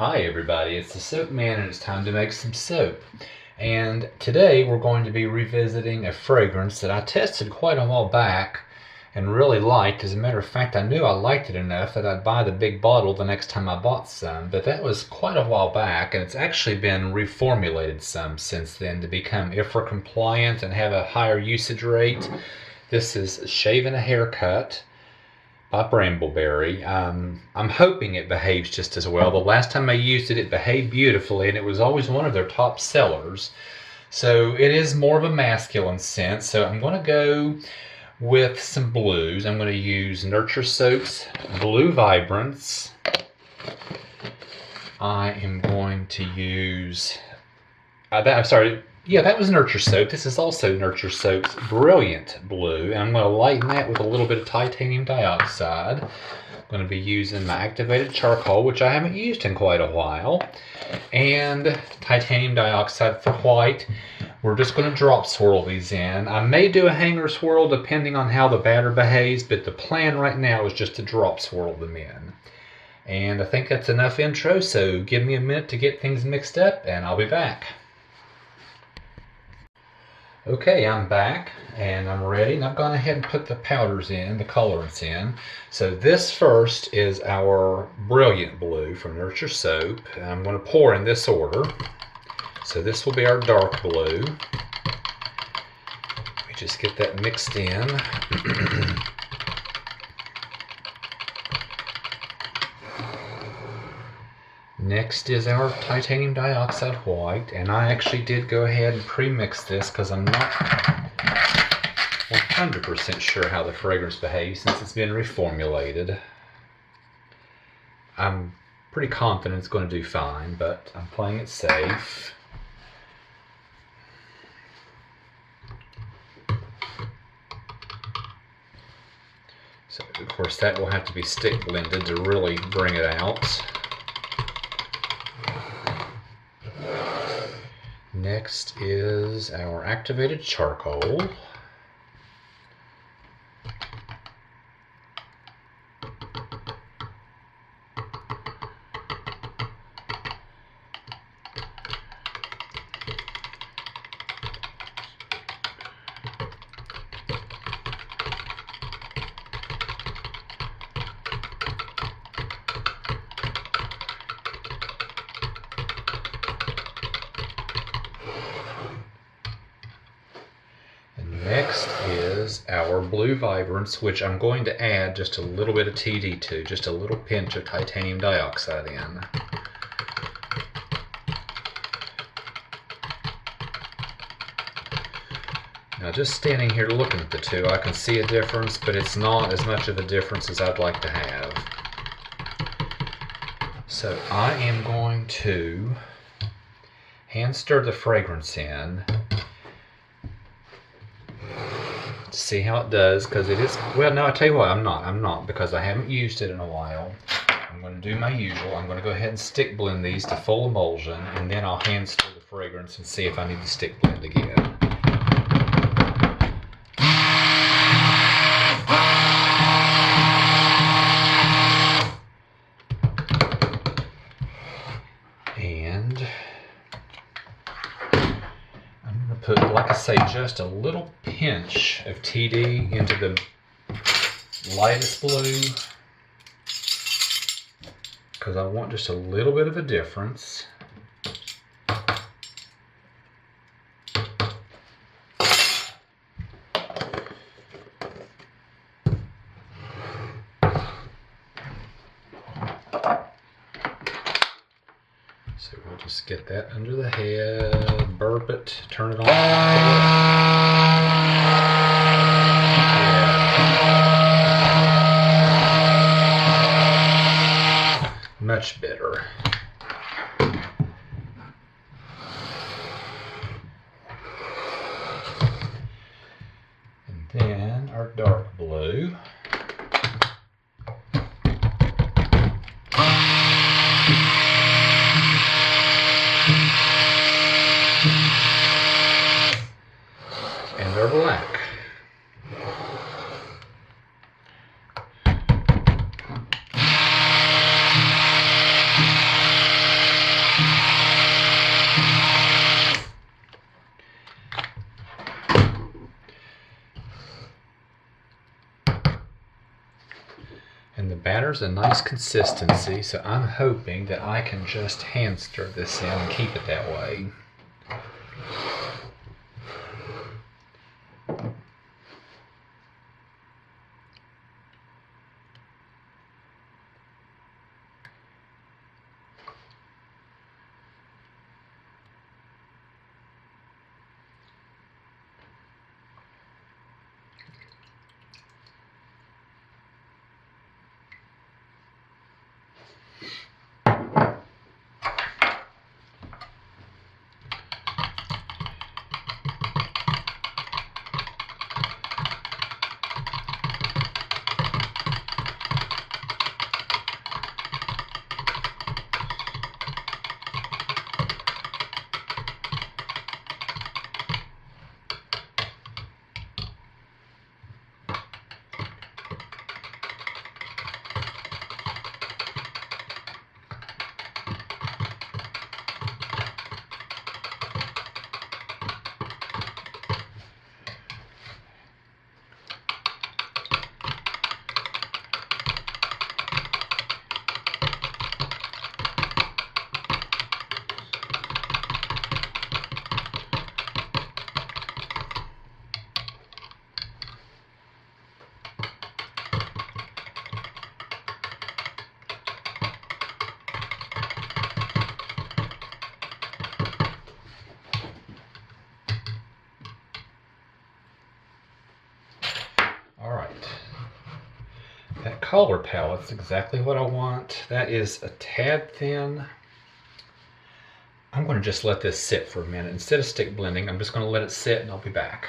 Hi everybody, it's the Soap Man and it's time to make some soap. And today we're going to be revisiting a fragrance that I tested quite a while back and really liked. As a matter of fact, I knew I liked it enough that I'd buy the big bottle the next time I bought some, but that was quite a while back, and it's actually been reformulated some since then to become IFRA compliant and have a higher usage rate. This is Shave and a Haircut by Brambleberry. I'm hoping it behaves just as well. The last time I used it, it behaved beautifully, and it was always one of their top sellers. So it is more of a masculine scent. So I'm going to go with some blues. I'm going to use Nurture Soap's Blue Vibrance. I am going to use that was Nurture Soap. This is also Nurture Soap's Brilliant Blue. And I'm going to lighten that with a little bit of titanium dioxide. I'm going to be using my activated charcoal, which I haven't used in quite a while. And titanium dioxide for white. We're just going to drop swirl these in. I may do a hanger swirl depending on how the batter behaves, but the plan right now is just to drop swirl them in. And I think that's enough intro, so give me a minute to get things mixed up and I'll be back. Okay, I'm back and I'm ready, and I've gone ahead and put the powders in, the colorants in. So this first is our Brilliant Blue from Nurture Soap. And I'm going to pour in this order. So this will be our dark blue. Let me just get that mixed in. Next is our titanium dioxide white, and I actually did go ahead and pre-mix this because I'm not 100% sure how the fragrance behaves since it's been reformulated. I'm pretty confident it's going to do fine, but I'm playing it safe. So of course that will have to be stick blended to really bring it out. Next is our activated charcoal. Next is our Blue Vibrance, which I'm going to add just a little bit of TD to, just a little pinch of titanium dioxide in. Now just standing here looking at the two, I can see a difference, but it's not as much of a difference as I'd like to have. So I am going to hand stir the fragrance in. See how it does, because it is, well, no, I tell you what, I'm not, because I haven't used it in a while. I'm going to do my usual. I'm going to go ahead and stick blend these to full emulsion, and then I'll hand stir the fragrance and see if I need to stick blend again. And I'm going to put, like I say, just a little pinch of TD into the lightest blue because I want just a little bit of a difference. So we'll just get that under the head, burp it, turn it on. Yeah. Much better. And then our dark blue. And our black. And the batter's a nice consistency, so I'm hoping that I can just hand stir this in and keep it that way. That collar palette's exactly what I want. That is a tad thin. I'm going to just let this sit for a minute. Instead of stick blending, I'm just going to let it sit and I'll be back.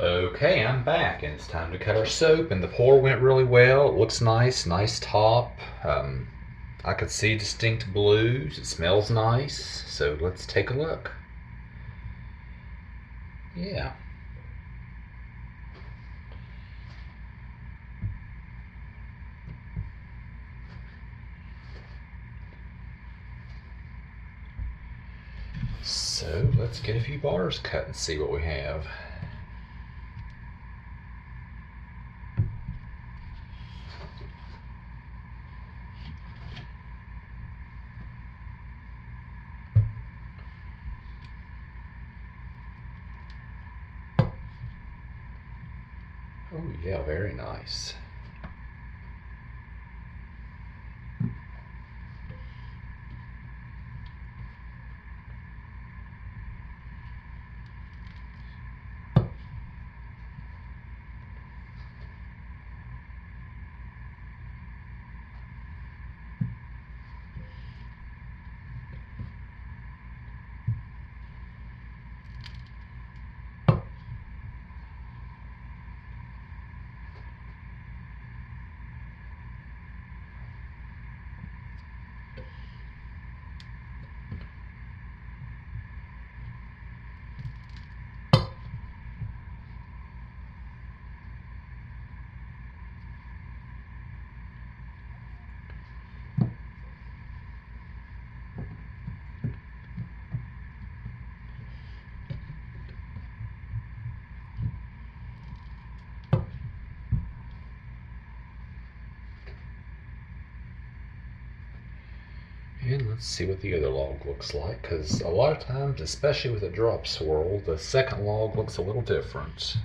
Okay, I'm back, and it's time to cut our soap, and the pour went really well. It looks nice, nice top. I could see distinct blues. It smells nice, so let's take a look. Yeah. So let's get a few bars cut and see what we have. Oh yeah, very nice. And let's see what the other log looks like, because a lot of times, especially with a drop swirl, the second log looks a little different.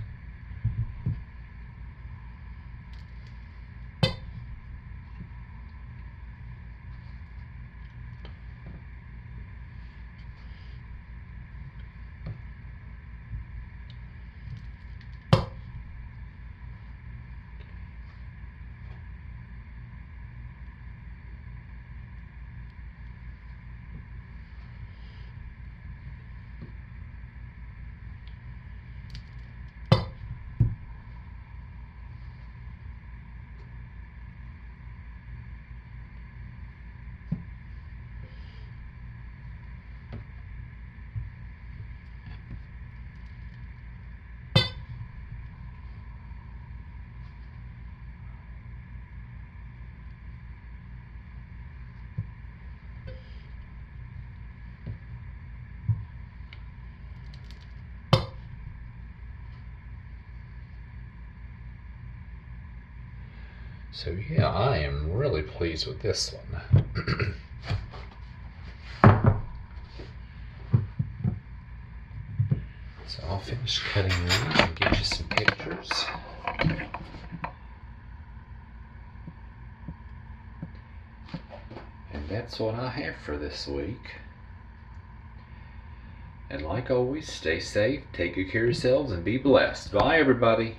So yeah, I am really pleased with this one. So I'll finish cutting these and get you some pictures. And that's what I have for this week. And like always, stay safe, take good care of yourselves, and be blessed. Bye, everybody.